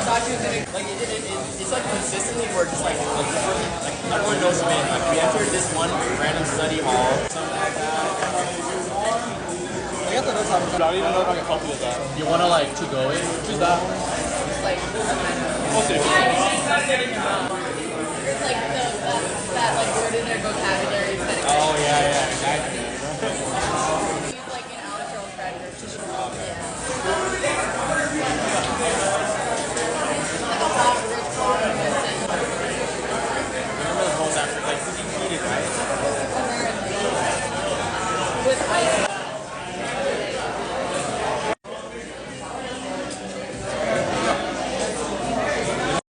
thought she was gonna like it's like consistently where just like everyone knows me. Like we entered this one random study hall, something like that. I guess I don't even know if I can help you with that. You wanna like to go in? Who's that? It's like we'll see. There's like that like word in their vocabulary. Oh yeah.